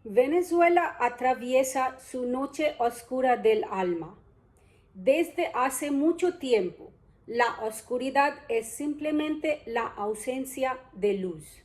Venezuela atraviesa su noche oscura del alma. Desde hace mucho tiempo, la oscuridad es simplemente la ausencia de luz.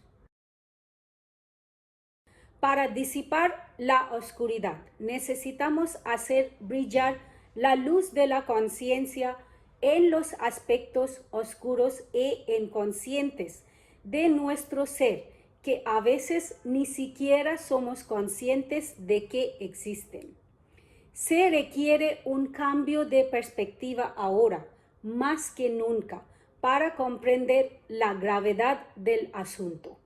Para disipar la oscuridad, necesitamos hacer brillar la luz de la conciencia en los aspectos oscuros e inconscientes de nuestro ser, que a veces ni siquiera somos conscientes de que existen. Se requiere un cambio de perspectiva ahora, más que nunca, para comprender la gravedad del asunto.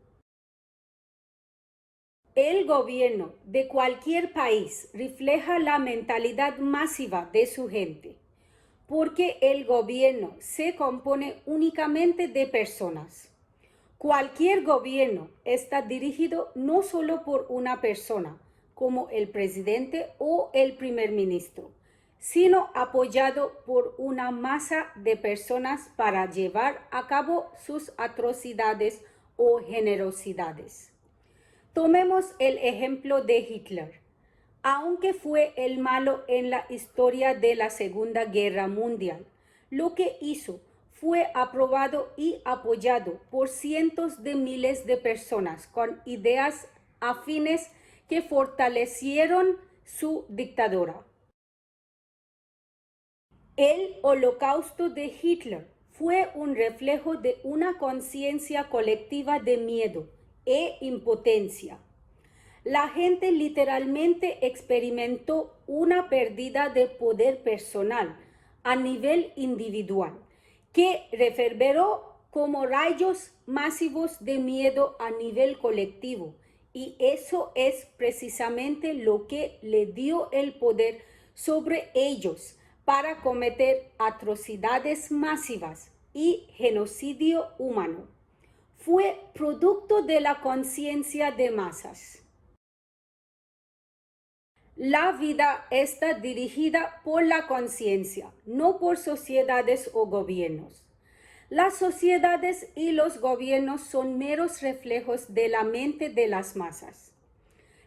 El gobierno de cualquier país refleja la mentalidad masiva de su gente, porque el gobierno se compone únicamente de personas. Cualquier gobierno está dirigido no solo por una persona, como el presidente o el primer ministro, sino apoyado por una masa de personas para llevar a cabo sus atrocidades o generosidades. Tomemos el ejemplo de Hitler. Aunque fue el malo en la historia de la Segunda Guerra Mundial, lo que hizo fue aprobado y apoyado por cientos de miles de personas con ideas afines que fortalecieron su dictadura. El holocausto de Hitler fue un reflejo de una conciencia colectiva de miedo e impotencia. La gente literalmente experimentó una pérdida de poder personal a nivel individual, que reverberó como rayos masivos de miedo a nivel colectivo. Y eso es precisamente lo que le dio el poder sobre ellos para cometer atrocidades masivas y genocidio humano. Fue producto de la conciencia de masas. La vida está dirigida por la conciencia, no por sociedades o gobiernos. Las sociedades y los gobiernos son meros reflejos de la mente de las masas.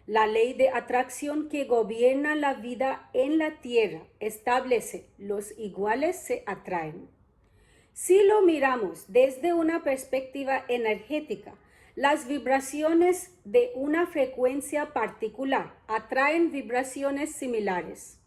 La ley de atracción que gobierna la vida en la tierra establece: los iguales se atraen. Si lo miramos desde una perspectiva energética, las vibraciones de una frecuencia particular atraen vibraciones similares.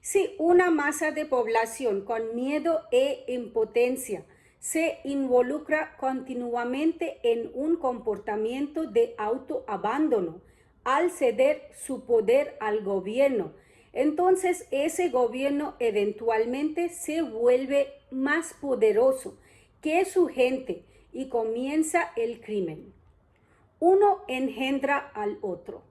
Si una masa de población con miedo e impotencia se involucra continuamente en un comportamiento de autoabandono al ceder su poder al gobierno, entonces ese gobierno eventualmente se vuelve más poderoso que su gente y comienza el crimen. Uno engendra al otro,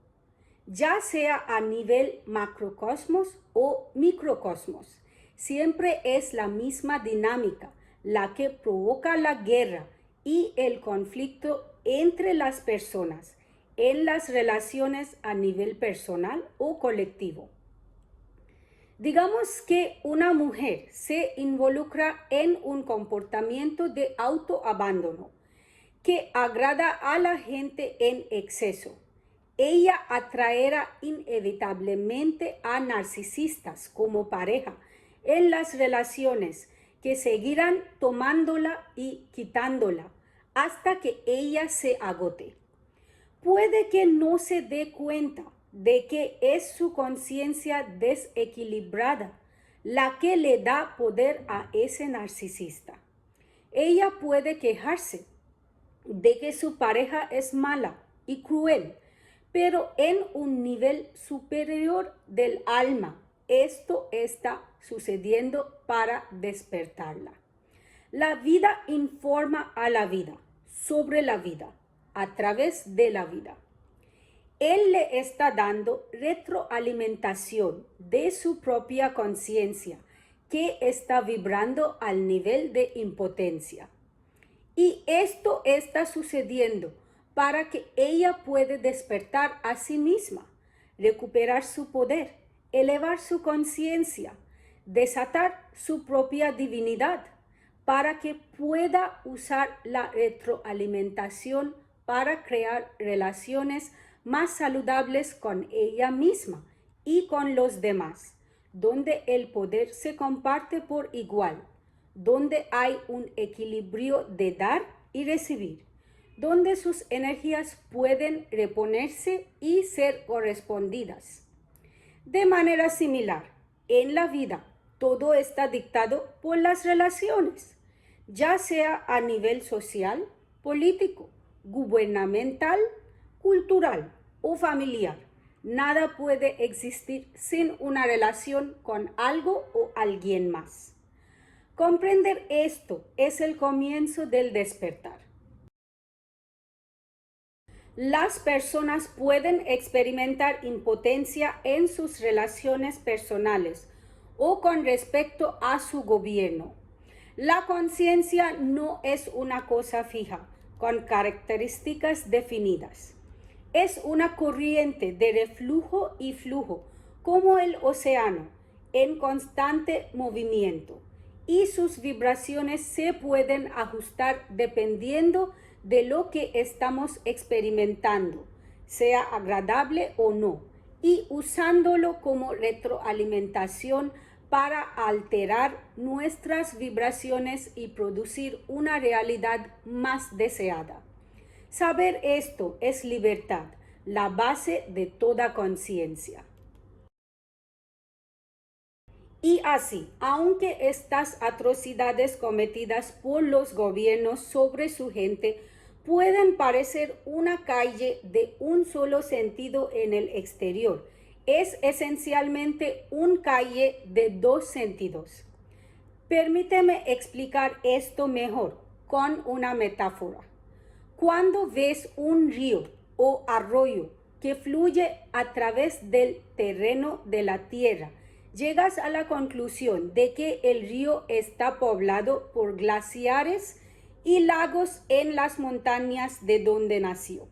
ya sea a nivel macrocosmos o microcosmos. Siempre es la misma dinámica la que provoca la guerra y el conflicto entre las personas en las relaciones a nivel personal o colectivo. Digamos que una mujer se involucra en un comportamiento de autoabandono que agrada a la gente en exceso. Ella atraerá inevitablemente a narcisistas como pareja en las relaciones, que seguirán tomándola y quitándola hasta que ella se agote. Puede que no se dé cuenta de que es su conciencia desequilibrada la que le da poder a ese narcisista. Ella puede quejarse de que su pareja es mala y cruel, pero en un nivel superior del alma, esto está sucediendo para despertarla. La vida informa a la vida sobre la vida a través de la vida. Él le está dando retroalimentación de su propia conciencia, que está vibrando al nivel de impotencia. Y esto está sucediendo para que ella pueda despertar a sí misma, recuperar su poder, elevar su conciencia, desatar su propia divinidad, para que pueda usar la retroalimentación para crear relaciones más saludables con ella misma y con los demás, donde el poder se comparte por igual, donde hay un equilibrio de dar y recibir, donde sus energías pueden reponerse y ser correspondidas. De manera similar, en la vida, todo está dictado por las relaciones, ya sea a nivel social, político, gubernamental, cultural o familiar. Nada puede existir sin una relación con algo o alguien más. Comprender esto es el comienzo del despertar. Las personas pueden experimentar impotencia en sus relaciones personales o con respecto a su gobierno. La conciencia no es una cosa fija, con características definidas. Es una corriente de reflujo y flujo, como el océano, en constante movimiento, y sus vibraciones se pueden ajustar dependiendo de lo que estamos experimentando, sea agradable o no, y usándolo como retroalimentación para alterar nuestras vibraciones y producir una realidad más deseada. Saber esto es libertad, la base de toda conciencia. Y así, aunque estas atrocidades cometidas por los gobiernos sobre su gente pueden parecer una calle de un solo sentido en el exterior, es esencialmente un calle de dos sentidos. Permíteme explicar esto mejor con una metáfora. Cuando ves un río o arroyo que fluye a través del terreno de la tierra, llegas a la conclusión de que el río está poblado por glaciares y lagos en las montañas de donde nació.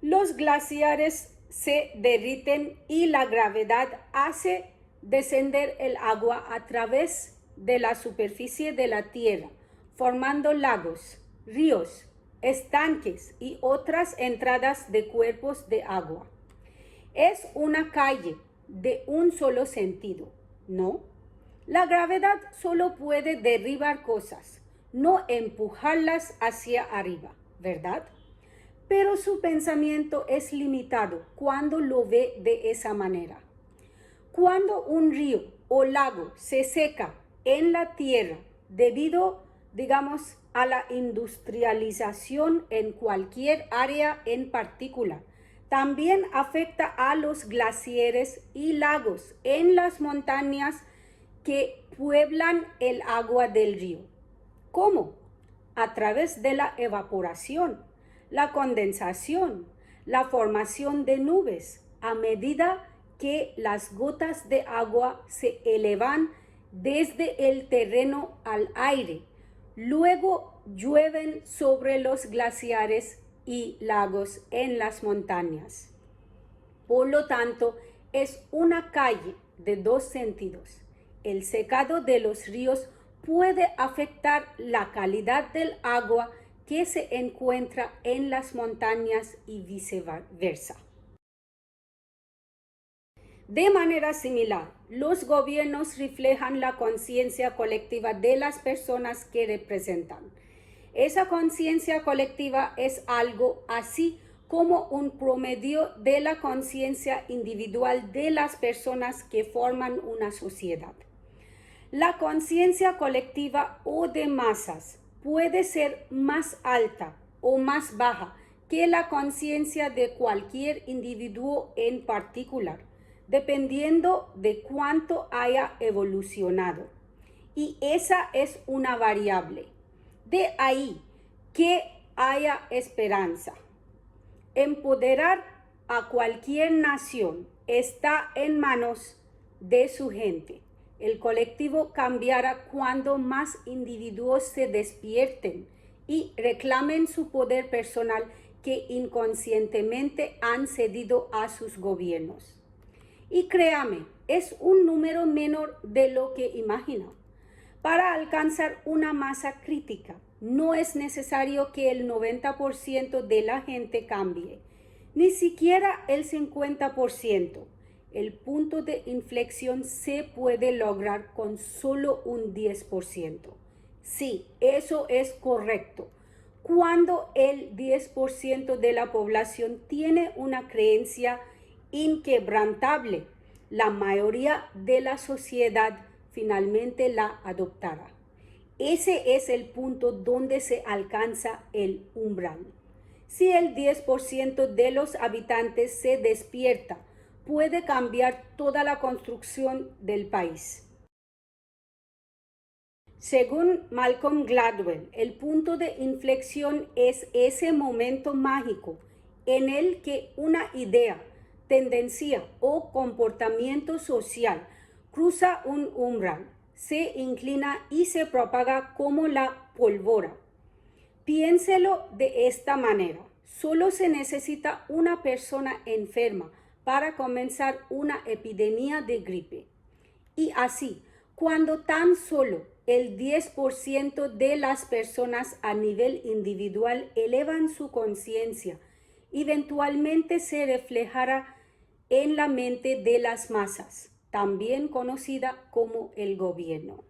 Los glaciares se derriten y la gravedad hace descender el agua a través de la superficie de la tierra, formando lagos, ríos, estanques y otras entradas de cuerpos de agua. Es una calle de un solo sentido, ¿no? La gravedad solo puede derribar cosas, no empujarlas hacia arriba, ¿verdad? Pero su pensamiento es limitado cuando lo ve de esa manera. Cuando un río o lago se seca en la tierra debido, digamos, a la industrialización en cualquier área en particular, también afecta a los glaciares y lagos en las montañas que pueblan el agua del río. ¿Cómo? A través de la evaporación, la condensación, la formación de nubes, a medida que las gotas de agua se elevan desde el terreno al aire. Luego llueven sobre los glaciares y lagos en las montañas. Por lo tanto, es una calle de dos sentidos. El secado de los ríos puede afectar la calidad del agua que se encuentra en las montañas y viceversa. De manera similar, los gobiernos reflejan la conciencia colectiva de las personas que representan. Esa conciencia colectiva es algo así como un promedio de la conciencia individual de las personas que forman una sociedad. La conciencia colectiva o de masas puede ser más alta o más baja que la conciencia de cualquier individuo en particular, dependiendo de cuánto haya evolucionado. Y esa es una variable. De ahí que haya esperanza. Empoderar a cualquier nación está en manos de su gente. El colectivo cambiará cuando más individuos se despierten y reclamen su poder personal que inconscientemente han cedido a sus gobiernos. Y créame, es un número menor de lo que imagina. Para alcanzar una masa crítica, no es necesario que el 90% de la gente cambie. ni siquiera el 50%. El punto de inflexión se puede lograr con solo un 10%. Sí, eso es correcto. Cuando el 10% de la población tiene una creencia inquebrantable, la mayoría de la sociedad finalmente la adoptará. Ese es el punto donde se alcanza el umbral. Si el 10% de los habitantes se despierta, puede cambiar toda la construcción del país. Según Malcolm Gladwell, el punto de inflexión es ese momento mágico en el que una idea, tendencia o comportamiento social cruza un umbral, se inclina y se propaga como la pólvora. Piénselo de esta manera. Solo se necesita una persona enferma para comenzar una epidemia de gripe. Y así, cuando tan solo el 10% de las personas a nivel individual elevan su conciencia, eventualmente se reflejará en la mente de las masas, también conocida como el gobierno.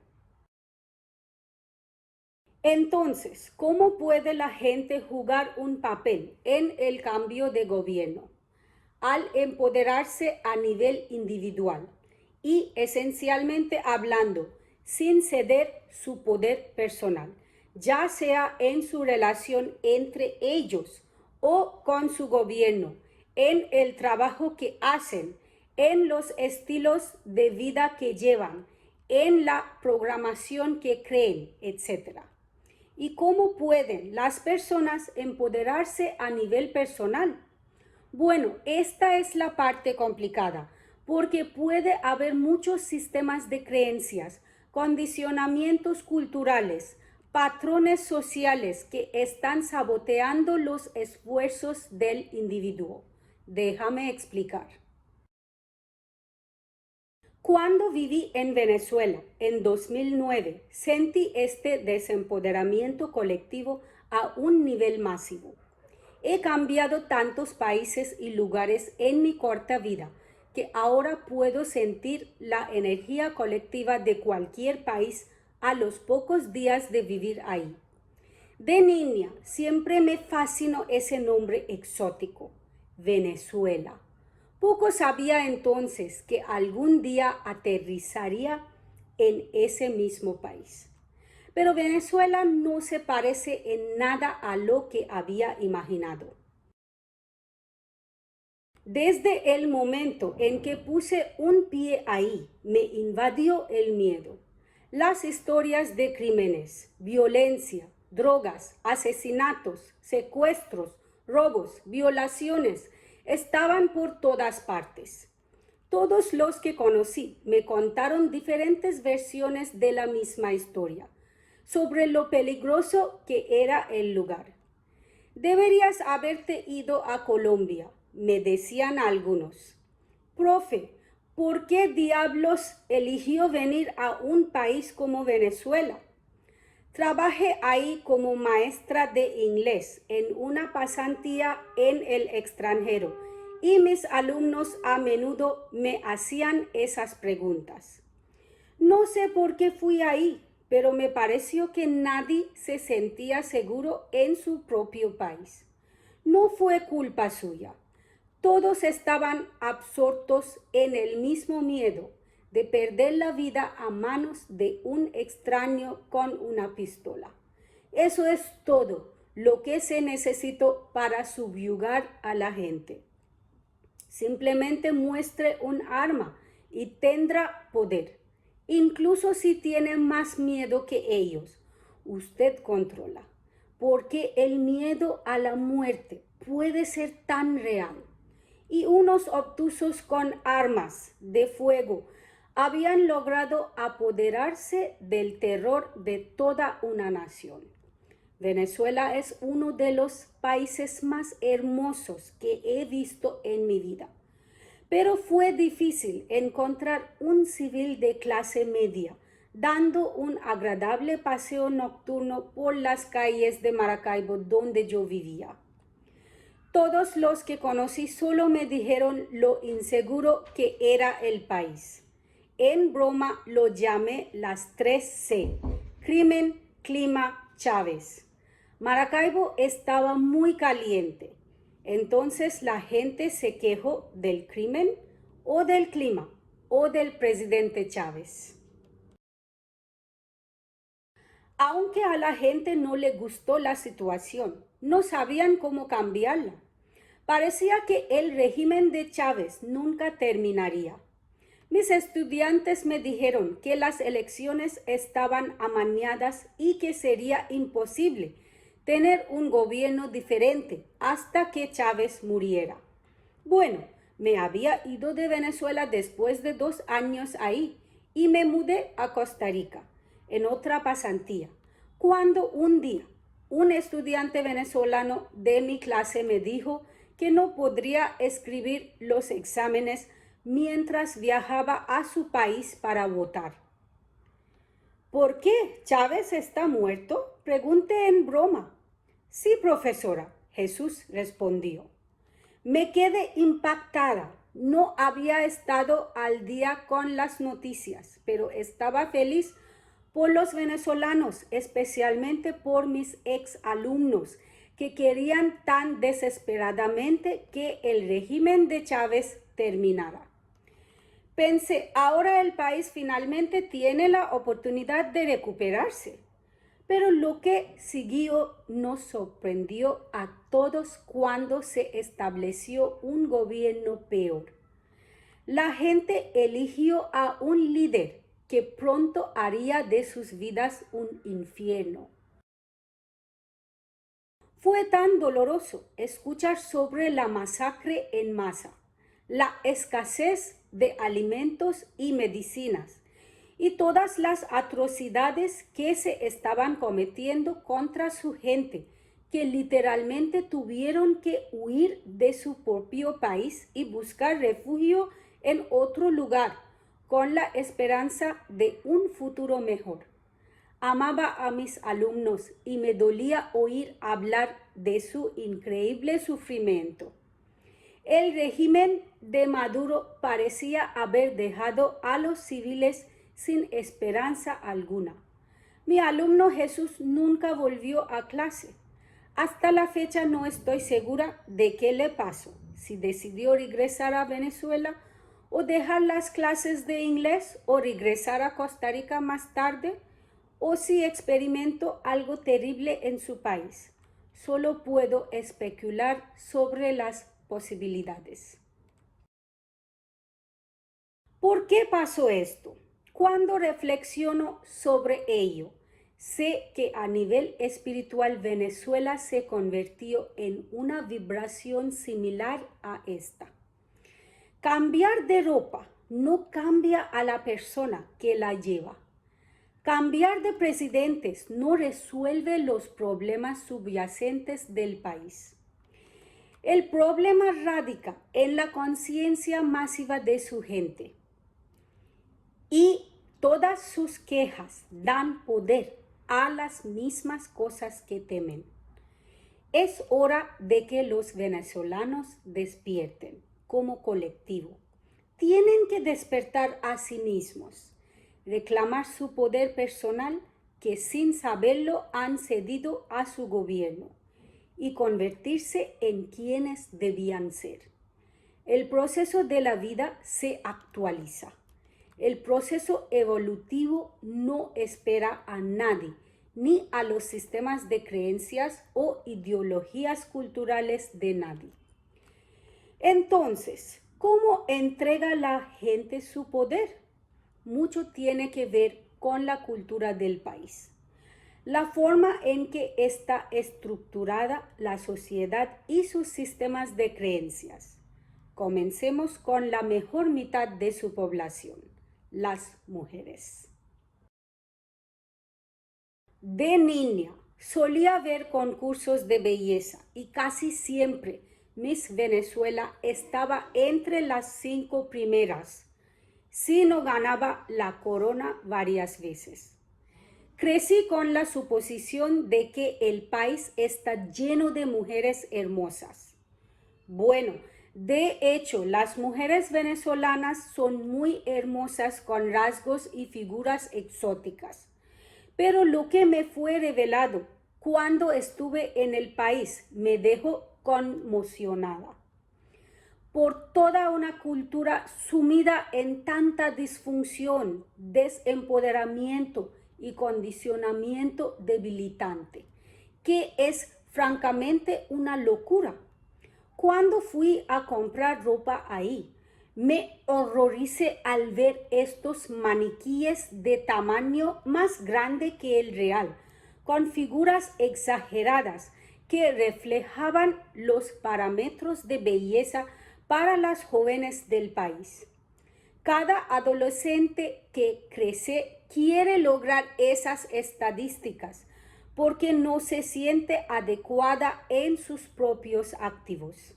Entonces, ¿cómo puede la gente jugar un papel en el cambio de gobierno? Al empoderarse a nivel individual y esencialmente hablando, sin ceder su poder personal, ya sea en su relación entre ellos o con su gobierno, en el trabajo que hacen, en los estilos de vida que llevan, en la programación que creen, etc. ¿Y cómo pueden las personas empoderarse a nivel personal? Bueno, esta es la parte complicada, porque puede haber muchos sistemas de creencias, condicionamientos culturales, patrones sociales que están saboteando los esfuerzos del individuo. Déjame explicar. Cuando viví en Venezuela en 2009, sentí este desempoderamiento colectivo a un nivel masivo. He cambiado tantos países y lugares en mi corta vida que ahora puedo sentir la energía colectiva de cualquier país a los pocos días de vivir ahí. De niña siempre me fascinó ese nombre exótico, Venezuela. Poco sabía entonces que algún día aterrizaría en ese mismo país. Pero Venezuela no se parece en nada a lo que había imaginado. Desde el momento en que puse un pie ahí, me invadió el miedo. Las historias de crímenes, violencia, drogas, asesinatos, secuestros, robos, violaciones, estaban por todas partes. Todos los que conocí me contaron diferentes versiones de la misma historia, sobre lo peligroso que era el lugar. Deberías haberte ido a Colombia, me decían algunos. Profe, ¿por qué diablos eligió venir a un país como Venezuela? Trabajé ahí como maestra de inglés en una pasantía en el extranjero y mis alumnos a menudo me hacían esas preguntas. No sé por qué fui ahí, pero me pareció que nadie se sentía seguro en su propio país. No fue culpa suya. Todos estaban absortos en el mismo miedo de perder la vida a manos de un extraño con una pistola. Eso es todo lo que se necesitó para subyugar a la gente. Simplemente muestre un arma y tendrá poder. Incluso si tiene más miedo que ellos, usted controla, porque el miedo a la muerte puede ser tan real. Y unos obtusos con armas de fuego habían logrado apoderarse del terror de toda una nación. Venezuela es uno de los países más hermosos que he visto en mi vida. Pero fue difícil encontrar un civil de clase media dando un agradable paseo nocturno por las calles de Maracaibo donde yo vivía. Todos los que conocí solo me dijeron lo inseguro que era el país. En broma lo llamé las 3C: crimen, clima, Chávez. Maracaibo estaba muy caliente. Entonces la gente se quejó del crimen o del clima o del presidente Chávez. Aunque a la gente no le gustó la situación, no sabían cómo cambiarla. Parecía que el régimen de Chávez nunca terminaría. Mis estudiantes me dijeron que las elecciones estaban amañadas y que sería imposible tener un gobierno diferente hasta que Chávez muriera. Bueno, me había ido de Venezuela después de 2 años ahí y me mudé a Costa Rica en otra pasantía, cuando un día un estudiante venezolano de mi clase me dijo que no podría escribir los exámenes mientras viajaba a su país para votar. ¿Por qué? ¿Chávez está muerto? Pregunté en broma. Sí, profesora, Jesús respondió. Me quedé impactada. No había estado al día con las noticias, pero estaba feliz por los venezolanos, especialmente por mis exalumnos, que querían tan desesperadamente que el régimen de Chávez terminara. Pensé, ahora el país finalmente tiene la oportunidad de recuperarse. Pero lo que siguió nos sorprendió a todos cuando se estableció un gobierno peor. La gente eligió a un líder que pronto haría de sus vidas un infierno. Fue tan doloroso escuchar sobre la masacre en masa, la escasez de alimentos y medicinas, y todas las atrocidades que se estaban cometiendo contra su gente, que literalmente tuvieron que huir de su propio país y buscar refugio en otro lugar, con la esperanza de un futuro mejor. Amaba a mis alumnos y me dolía oír hablar de su increíble sufrimiento. El régimen de Maduro parecía haber dejado a los civiles sin esperanza alguna. Mi alumno Jesús nunca volvió a clase. Hasta la fecha no estoy segura de qué le pasó, si decidió regresar a Venezuela o dejar las clases de inglés o regresar a Costa Rica más tarde, o si experimentó algo terrible en su país. Solo puedo especular sobre las posibilidades. ¿Por qué pasó esto? Cuando reflexiono sobre ello, sé que a nivel espiritual Venezuela se convirtió en una vibración similar a esta. Cambiar de ropa no cambia a la persona que la lleva. Cambiar de presidentes no resuelve los problemas subyacentes del país. El problema radica en la conciencia masiva de su gente. Y todas sus quejas dan poder a las mismas cosas que temen. Es hora de que los venezolanos despierten como colectivo. Tienen que despertar a sí mismos, reclamar su poder personal que sin saberlo han cedido a su gobierno y convertirse en quienes debían ser. El proceso de la vida se actualiza. El proceso evolutivo no espera a nadie, ni a los sistemas de creencias o ideologías culturales de nadie. Entonces, ¿cómo entrega la gente su poder? Mucho tiene que ver con la cultura del país, la forma en que está estructurada la sociedad y sus sistemas de creencias. Comencemos con la mejor mitad de su población, las mujeres. De niña solía ver concursos de belleza y casi siempre Miss Venezuela estaba entre las 5 primeras, si no ganaba la corona varias veces. Crecí con la suposición de que el país está lleno de mujeres hermosas. Bueno, de hecho, las mujeres venezolanas son muy hermosas con rasgos y figuras exóticas. Pero lo que me fue revelado cuando estuve en el país me dejó conmocionada por toda una cultura sumida en tanta disfunción, desempoderamiento y condicionamiento debilitante, que es francamente una locura. Cuando fui a comprar ropa ahí, me horroricé al ver estos maniquíes de tamaño más grande que el real, con figuras exageradas que reflejaban los parámetros de belleza para las jóvenes del país. Cada adolescente que crece quiere lograr esas estadísticas porque no se siente adecuada en sus propios activos.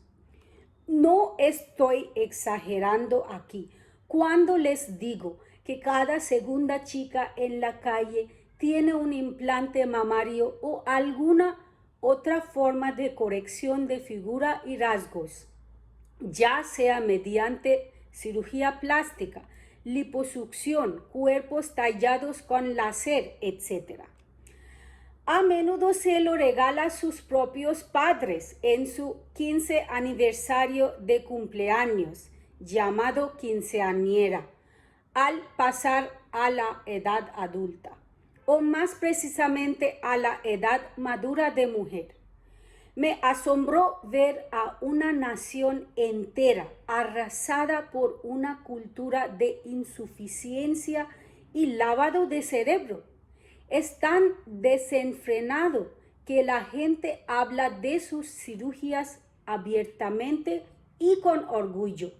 No estoy exagerando aquí cuando les digo que cada segunda chica en la calle tiene un implante mamario o alguna otra forma de corrección de figura y rasgos, ya sea mediante cirugía plástica, liposucción, cuerpos tallados con láser, etc. A menudo se lo regala a sus propios padres en su 15 aniversario de cumpleaños, llamado quinceañera, al pasar a la edad adulta, o más precisamente a la edad madura de mujer. Me asombró ver a una nación entera arrasada por una cultura de insuficiencia y lavado de cerebro. Es tan desenfrenado que la gente habla de sus cirugías abiertamente y con orgullo.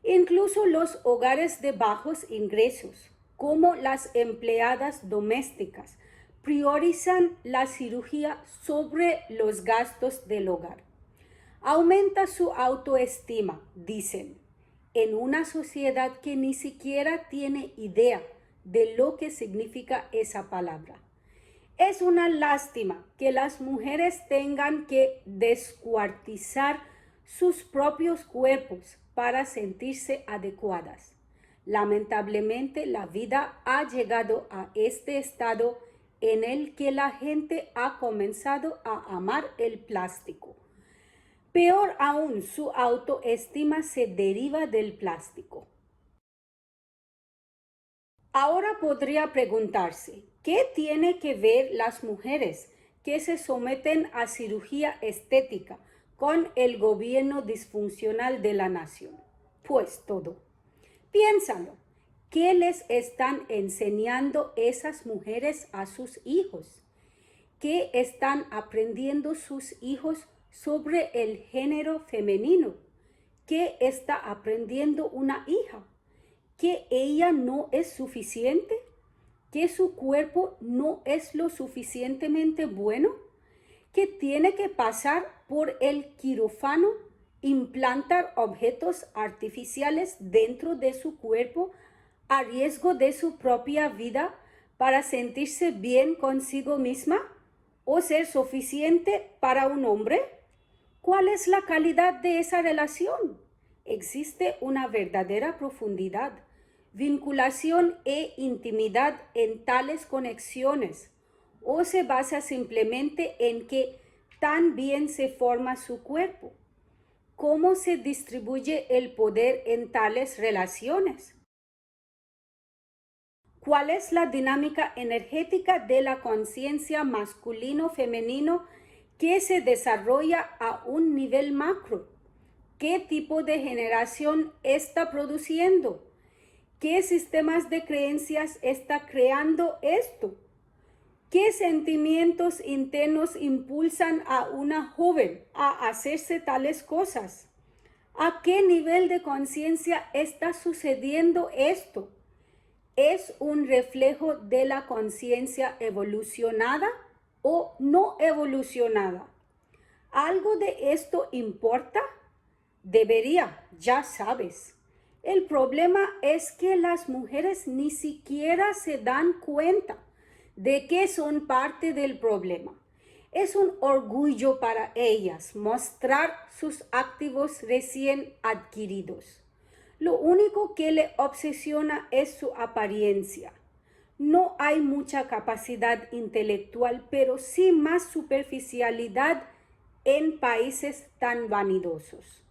Incluso los hogares de bajos ingresos, como las empleadas domésticas, priorizan la cirugía sobre los gastos del hogar. Aumenta su autoestima, dicen, en una sociedad que ni siquiera tiene idea de lo que significa esa palabra. Es una lástima que las mujeres tengan que descuartizar sus propios cuerpos para sentirse adecuadas. Lamentablemente, la vida ha llegado a este estado en el que la gente ha comenzado a amar el plástico. Peor aún, su autoestima se deriva del plástico. Ahora podría preguntarse, ¿qué tiene que ver las mujeres que se someten a cirugía estética con el gobierno disfuncional de la nación? Pues todo. Piénsalo. ¿Qué les están enseñando esas mujeres a sus hijos? ¿Qué están aprendiendo sus hijos sobre el género femenino? ¿Qué está aprendiendo una hija? ¿Que ella no es suficiente? ¿Que su cuerpo no es lo suficientemente bueno? ¿Que tiene que pasar por el quirófano, implantar objetos artificiales dentro de su cuerpo a riesgo de su propia vida para sentirse bien consigo misma o ser suficiente para un hombre? ¿Cuál es la calidad de esa relación? Existe una verdadera profundidad, vinculación e intimidad en tales conexiones, o se basa simplemente en que tan bien se forma su cuerpo. ¿Cómo se distribuye el poder en tales relaciones? ¿Cuál es la dinámica energética de la conciencia masculino-femenino que se desarrolla a un nivel macro? ¿Qué tipo de generación está produciendo? ¿Qué sistemas de creencias está creando esto? ¿Qué sentimientos internos impulsan a una joven a hacerse tales cosas? ¿A qué nivel de conciencia está sucediendo esto? ¿Es un reflejo de la conciencia evolucionada o no evolucionada? ¿Algo de esto importa? Debería, ya sabes. El problema es que las mujeres ni siquiera se dan cuenta de que son parte del problema. Es un orgullo para ellas mostrar sus activos recién adquiridos. Lo único que le obsesiona es su apariencia. No hay mucha capacidad intelectual, pero sí más superficialidad en países tan vanidosos.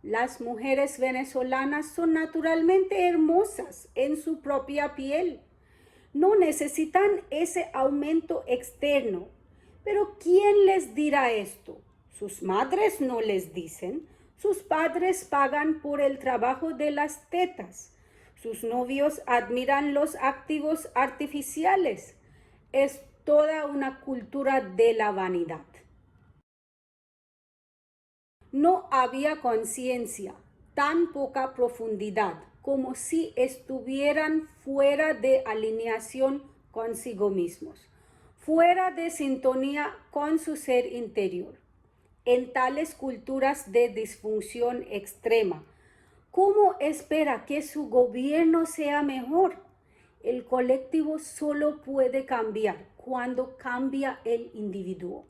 Las mujeres venezolanas son naturalmente hermosas en su propia piel. No necesitan ese aumento externo. Pero ¿quién les dirá esto? Sus madres no les dicen. Sus padres pagan por el trabajo de las tetas. Sus novios admiran los activos artificiales. Es toda una cultura de la vanidad. No había conciencia, tan poca profundidad, como si estuvieran fuera de alineación consigo mismos, fuera de sintonía con su ser interior. En tales culturas de disfunción extrema, ¿cómo espera que su gobierno sea mejor? El colectivo solo puede cambiar cuando cambia el individuo.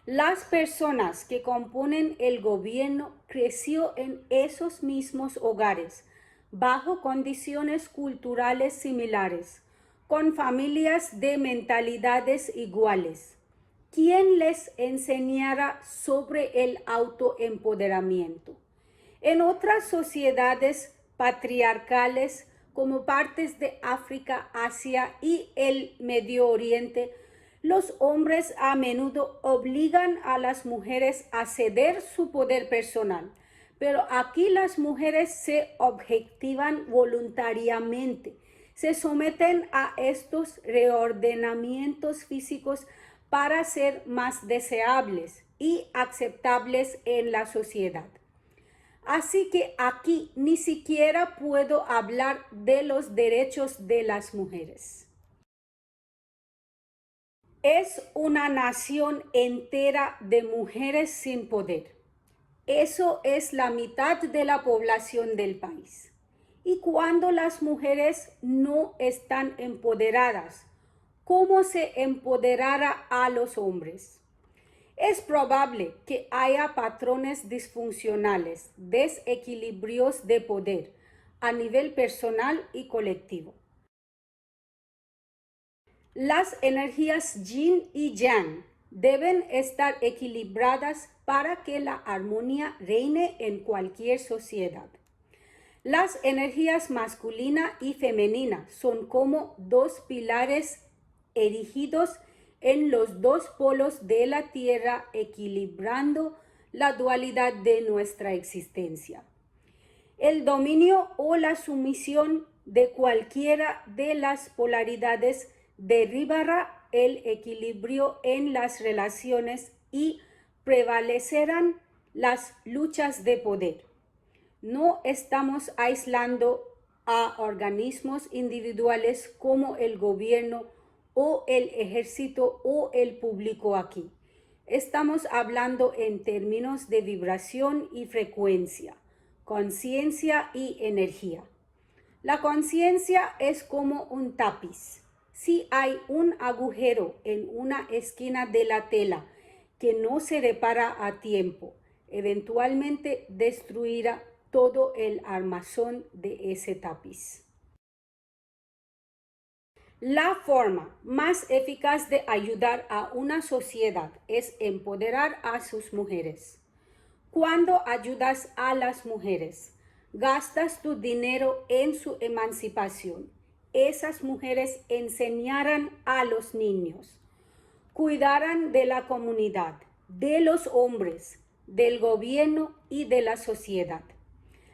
Las personas que componen el gobierno creció en esos mismos hogares, bajo condiciones culturales similares, con familias de mentalidades iguales. ¿Quién les enseñará sobre el autoempoderamiento? En otras sociedades patriarcales, como partes de África, Asia y el Medio Oriente, los hombres a menudo obligan a las mujeres a ceder su poder personal, pero aquí las mujeres se objetivan voluntariamente, se someten a estos reordenamientos físicos para ser más deseables y aceptables en la sociedad. Así que aquí ni siquiera puedo hablar de los derechos de las mujeres. Es una nación entera de mujeres sin poder. Eso es la mitad de la población del país. Y cuando las mujeres no están empoderadas, ¿cómo se empoderará a los hombres? Es probable que haya patrones disfuncionales, desequilibrios de poder a nivel personal y colectivo. Las energías yin y yang deben estar equilibradas para que la armonía reine en cualquier sociedad. Las energías masculina y femenina son como dos pilares erigidos en los dos polos de la Tierra, equilibrando la dualidad de nuestra existencia. El dominio o la sumisión de cualquiera de las polaridades derribará el equilibrio en las relaciones y prevalecerán las luchas de poder. No estamos aislando a organismos individuales como el gobierno o el ejército o el público aquí. Estamos hablando en términos de vibración y frecuencia, conciencia y energía. La conciencia es como un tapiz. Si hay un agujero en una esquina de la tela que no se repara a tiempo, eventualmente destruirá todo el armazón de ese tapiz. La forma más eficaz de ayudar a una sociedad es empoderar a sus mujeres. Cuando ayudas a las mujeres, gastas tu dinero en su emancipación. Esas mujeres enseñarán a los niños, cuidarán de la comunidad, de los hombres, del gobierno y de la sociedad.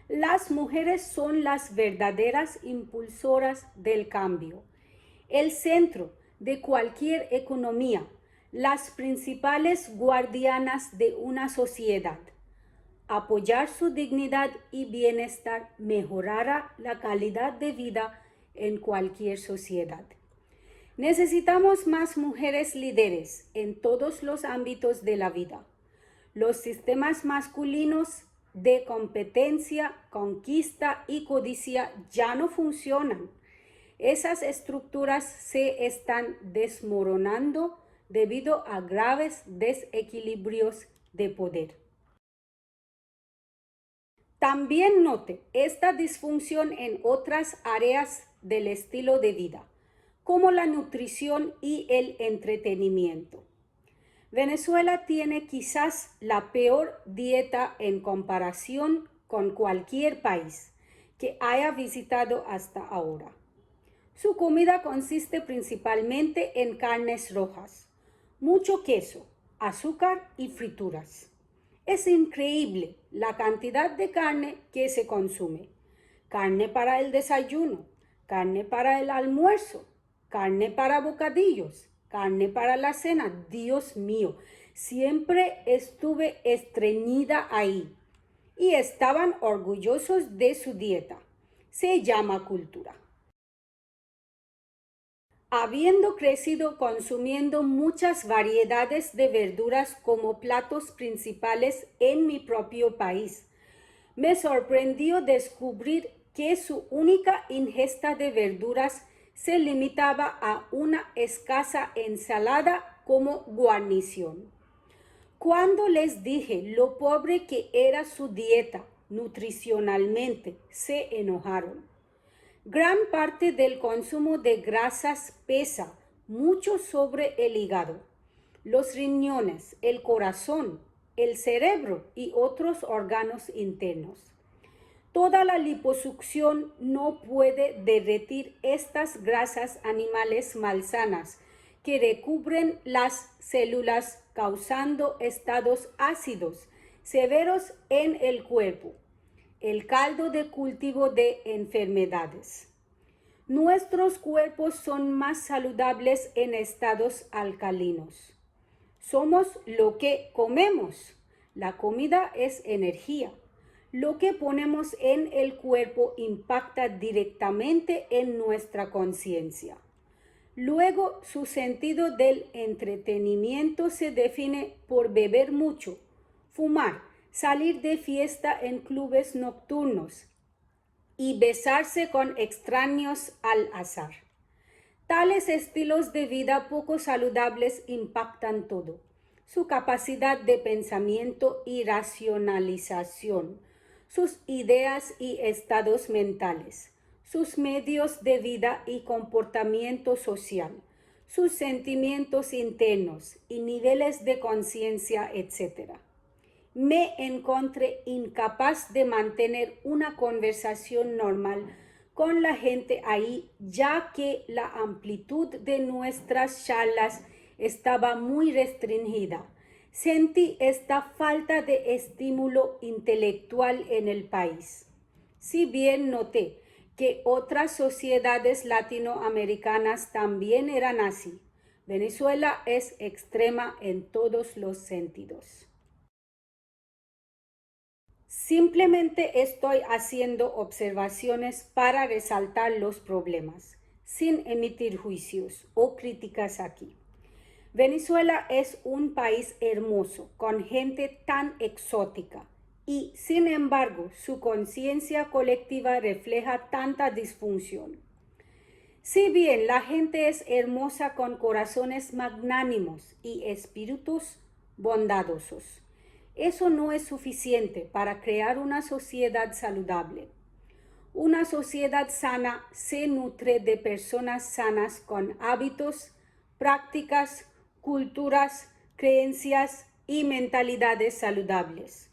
Las mujeres son las verdaderas impulsoras del cambio, el centro de cualquier economía, las principales guardianas de una sociedad. Apoyar su dignidad y bienestar mejorará la calidad de vida en cualquier sociedad. Necesitamos más mujeres líderes en todos los ámbitos de la vida. Los sistemas masculinos de competencia, conquista y codicia ya no funcionan. Esas estructuras se están desmoronando debido a graves desequilibrios de poder. También note esta disfunción en otras áreas del estilo de vida, como la nutrición y el entretenimiento. Venezuela tiene quizás la peor dieta en comparación con cualquier país que haya visitado hasta ahora. Su comida consiste principalmente en carnes rojas, mucho queso, azúcar y frituras. Es increíble la cantidad de carne que se consume. Carne para el desayuno, carne para el almuerzo, carne para bocadillos, carne para la cena. Dios mío, siempre estuve estreñida ahí y estaban orgullosos de su dieta. Se llama cultura. Habiendo crecido consumiendo muchas variedades de verduras como platos principales en mi propio país, me sorprendió descubrir que su única ingesta de verduras se limitaba a una escasa ensalada como guarnición. Cuando les dije lo pobre que era su dieta nutricionalmente, se enojaron. Gran parte del consumo de grasas pesa mucho sobre el hígado, los riñones, el corazón, el cerebro y otros órganos internos. Toda la liposucción no puede derretir estas grasas animales malsanas que recubren las células causando estados ácidos severos en el cuerpo, el caldo de cultivo de enfermedades. Nuestros cuerpos son más saludables en estados alcalinos. Somos lo que comemos. La comida es energía. Lo que ponemos en el cuerpo impacta directamente en nuestra conciencia. Luego, su sentido del entretenimiento se define por beber mucho, fumar, salir de fiesta en clubes nocturnos y besarse con extraños al azar. Tales estilos de vida poco saludables impactan todo: su capacidad de pensamiento y racionalización, sus ideas y estados mentales, sus medios de vida y comportamiento social, sus sentimientos internos y niveles de conciencia, etc. Me encontré incapaz de mantener una conversación normal con la gente ahí, ya que la amplitud de nuestras charlas estaba muy restringida. Sentí esta falta de estímulo intelectual en el país. Si bien noté que otras sociedades latinoamericanas también eran así, Venezuela es extrema en todos los sentidos. Simplemente estoy haciendo observaciones para resaltar los problemas, sin emitir juicios o críticas aquí. Venezuela es un país hermoso, con gente tan exótica, y sin embargo su conciencia colectiva refleja tanta disfunción. Si bien la gente es hermosa con corazones magnánimos y espíritus bondadosos, eso no es suficiente para crear una sociedad saludable. Una sociedad sana se nutre de personas sanas con hábitos, prácticas, culturas, creencias y mentalidades saludables.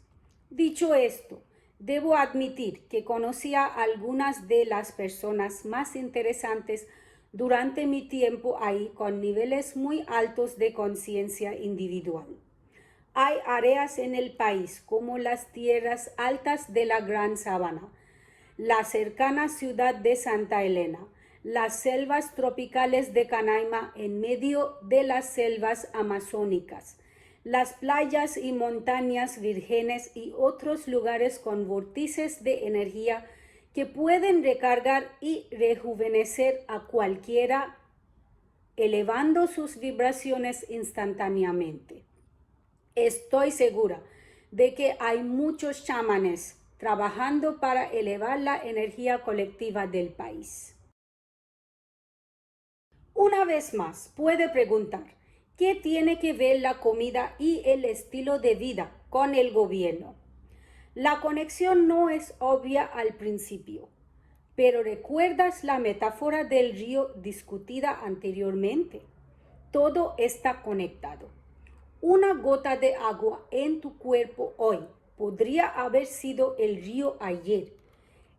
Dicho esto, debo admitir que conocí a algunas de las personas más interesantes durante mi tiempo ahí, con niveles muy altos de conciencia individual. Hay áreas en el país como las tierras altas de la Gran Sabana, la cercana ciudad de Santa Elena, las selvas tropicales de Canaima en medio de las selvas amazónicas, las playas y montañas vírgenes y otros lugares con vórtices de energía que pueden recargar y rejuvenecer a cualquiera, elevando sus vibraciones instantáneamente. Estoy segura de que hay muchos chamanes trabajando para elevar la energía colectiva del país. Una vez más, puede preguntar, ¿Qué tiene que ver la comida y el estilo de vida con el gobierno? La conexión no es obvia al principio, pero ¿recuerdas la metáfora del río discutida anteriormente? Todo está conectado. Una gota de agua en tu cuerpo hoy podría haber sido el río ayer,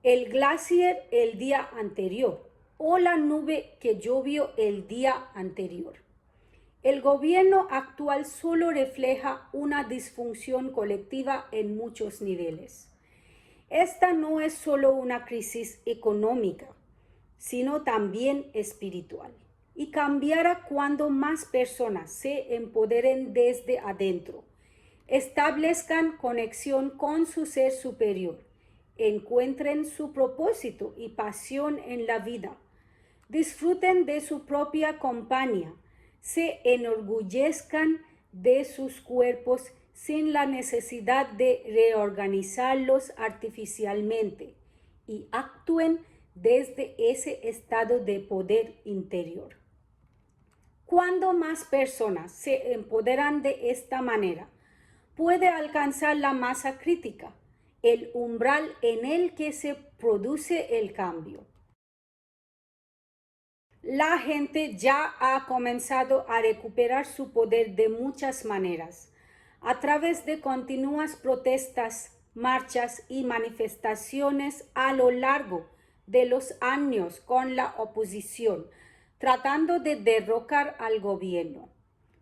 el glaciar el día anterior o la nube que llovió el día anterior. El gobierno actual solo refleja una disfunción colectiva en muchos niveles. Esta no es solo una crisis económica, sino también espiritual. Y cambiará cuando más personas se empoderen desde adentro, establezcan conexión con su ser superior, encuentren su propósito y pasión en la vida, disfruten de su propia compañía, se enorgullezcan de sus cuerpos sin la necesidad de reorganizarlos artificialmente y actúen desde ese estado de poder interior. Cuando más personas se empoderan de esta manera, puede alcanzar la masa crítica, el umbral en el que se produce el cambio. La gente ya ha comenzado a recuperar su poder de muchas maneras, a través de continuas protestas, marchas y manifestaciones a lo largo de los años con la oposición, tratando de derrocar al gobierno.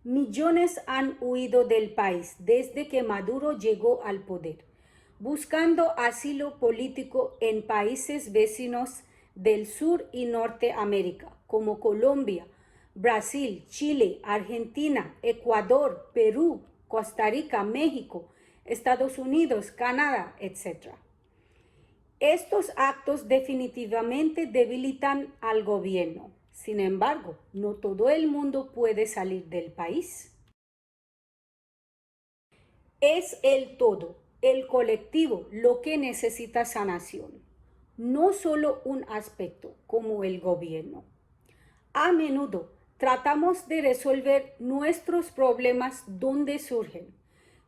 Millones han huido del país desde que Maduro llegó al poder, buscando asilo político en países vecinos del Sur y Norteamérica, como Colombia, Brasil, Chile, Argentina, Ecuador, Perú, Costa Rica, México, Estados Unidos, Canadá, etc. Estos actos definitivamente debilitan al gobierno. Sin embargo, no todo el mundo puede salir del país. Es el todo, el colectivo, lo que necesita sanación, no solo un aspecto como el gobierno. A menudo tratamos de resolver nuestros problemas donde surgen.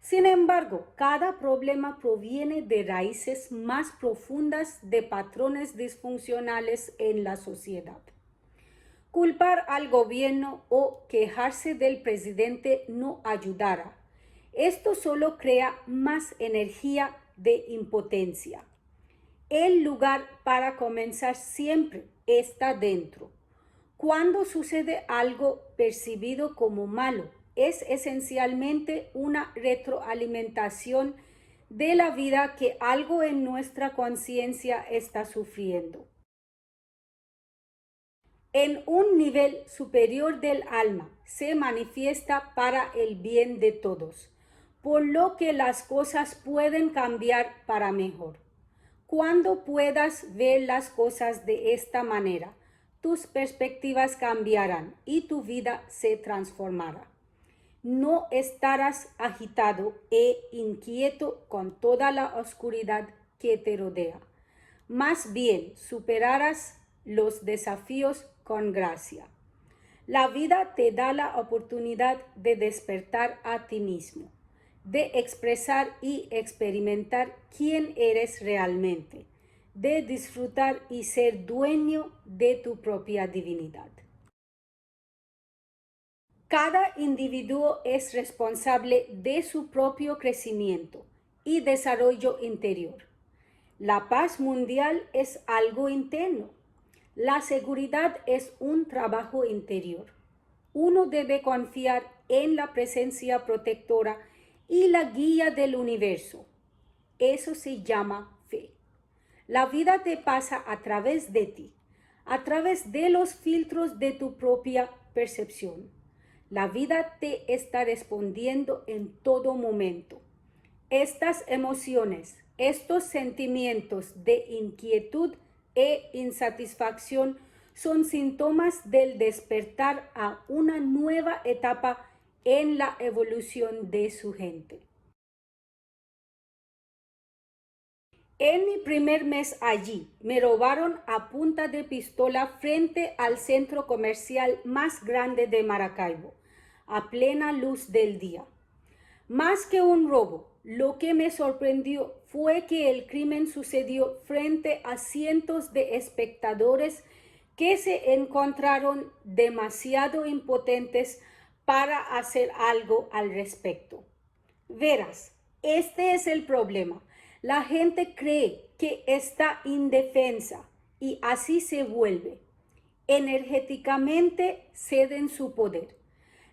Sin embargo, cada problema proviene de raíces más profundas de patrones disfuncionales en la sociedad. Culpar al gobierno o quejarse del presidente no ayudará. Esto solo crea más energía de impotencia. El lugar para comenzar siempre está dentro. Cuando sucede algo percibido como malo, es esencialmente una retroalimentación de la vida que algo en nuestra conciencia está sufriendo. En un nivel superior del alma se manifiesta para el bien de todos, por lo que las cosas pueden cambiar para mejor. Cuando puedas ver las cosas de esta manera, tus perspectivas cambiarán y tu vida se transformará. No estarás agitado e inquieto con toda la oscuridad que te rodea. Más bien, superarás los desafíos con gracia. La vida te da la oportunidad de despertar a ti mismo, de expresar y experimentar quién eres realmente, de disfrutar y ser dueño de tu propia divinidad. Cada individuo es responsable de su propio crecimiento y desarrollo interior. La paz mundial es algo interno. La seguridad es un trabajo interior. Uno debe confiar en la presencia protectora y la guía del universo. Eso se llama fe. La vida te pasa a través de ti, a través de los filtros de tu propia percepción. La vida te está respondiendo en todo momento. Estas emociones, estos sentimientos de inquietud e insatisfacción son síntomas del despertar a una nueva etapa en la evolución de su gente. En mi primer mes allí, me robaron a punta de pistola frente al centro comercial más grande de Maracaibo, a plena luz del día. Más que un robo, lo que me sorprendió fue que el crimen sucedió frente a cientos de espectadores que se encontraron demasiado impotentes para hacer algo al respecto. Verás, este es el problema. La gente cree que está indefensa y así se vuelve. Energéticamente ceden su poder.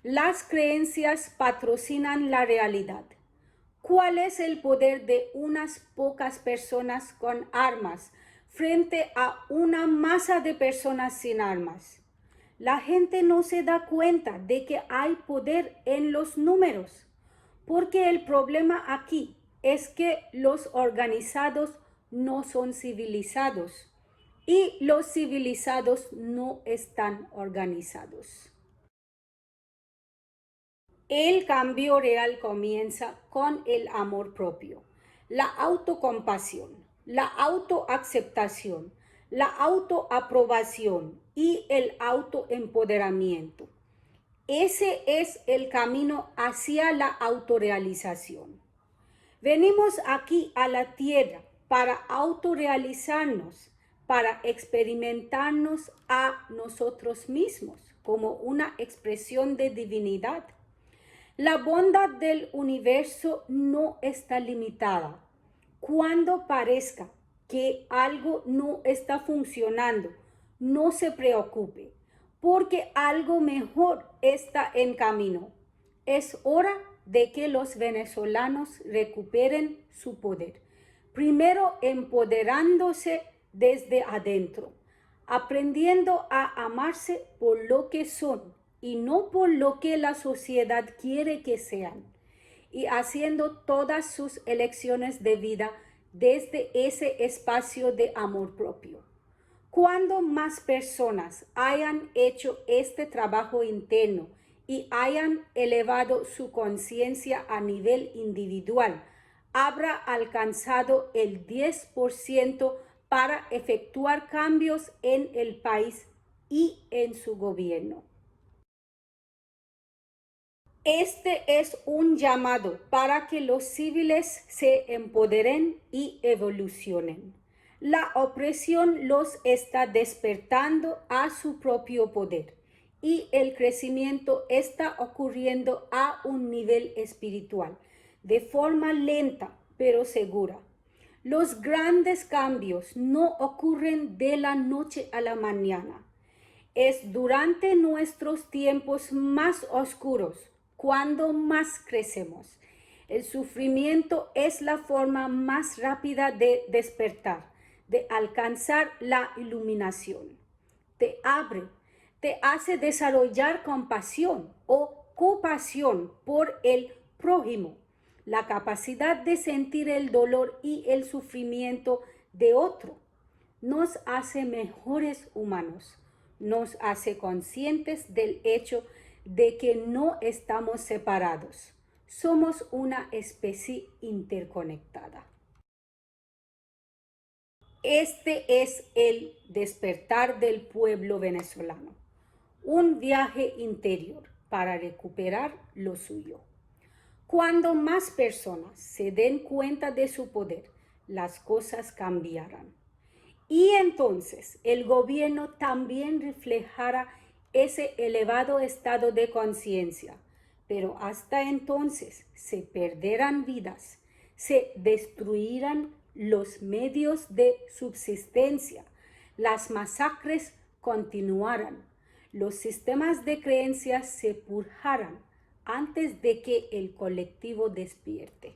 Las creencias patrocinan la realidad. ¿Cuál es el poder de unas pocas personas con armas frente a una masa de personas sin armas? La gente no se da cuenta de que hay poder en los números, porque el problema aquí es que los organizados no son civilizados y los civilizados no están organizados. El cambio real comienza con el amor propio, la autocompasión, la autoaceptación, la autoaprobación y el autoempoderamiento. Ese es el camino hacia la autorrealización. Venimos aquí a la tierra para autorrealizarnos, para experimentarnos a nosotros mismos como una expresión de divinidad. La bondad del universo no está limitada. Cuando parezca que algo no está funcionando, no se preocupe, porque algo mejor está en camino. Es hora de que los venezolanos recuperen su poder. Primero empoderándose desde adentro, aprendiendo a amarse por lo que son y no por lo que la sociedad quiere que sean, y haciendo todas sus elecciones de vida desde ese espacio de amor propio. Cuando más personas hayan hecho este trabajo interno y hayan elevado su conciencia a nivel individual, habrá alcanzado el 10% para efectuar cambios en el país y en su gobierno. Este es un llamado para que los civiles se empoderen y evolucionen. La opresión los está despertando a su propio poder y el crecimiento está ocurriendo a un nivel espiritual, de forma lenta pero segura. Los grandes cambios no ocurren de la noche a la mañana. Es durante nuestros tiempos más oscuros cuando más crecemos. El sufrimiento es la forma más rápida de despertar, de alcanzar la iluminación. Te abre, te hace desarrollar compasión o compasión por el prójimo, la capacidad de sentir el dolor y el sufrimiento de otro. Nos hace mejores humanos, nos hace conscientes del hecho de que no estamos separados. Somos una especie interconectada. Este es el despertar del pueblo venezolano, un viaje interior para recuperar lo suyo. Cuando más personas se den cuenta de su poder, las cosas cambiarán. Y entonces el gobierno también reflejará ese elevado estado de conciencia, pero hasta entonces se perderán vidas, se destruirán los medios de subsistencia, las masacres continuarán, los sistemas de creencias se purgarán antes de que el colectivo despierte.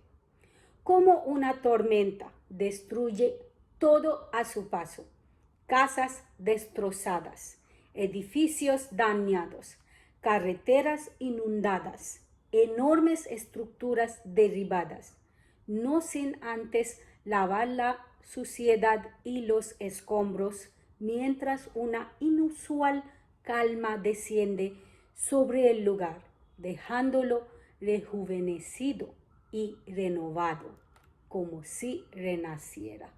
Como una tormenta destruye todo a su paso, casas destrozadas, edificios dañados, carreteras inundadas, enormes estructuras derribadas, no sin antes lavar la suciedad y los escombros, mientras una inusual calma desciende sobre el lugar, dejándolo rejuvenecido y renovado, como si renaciera.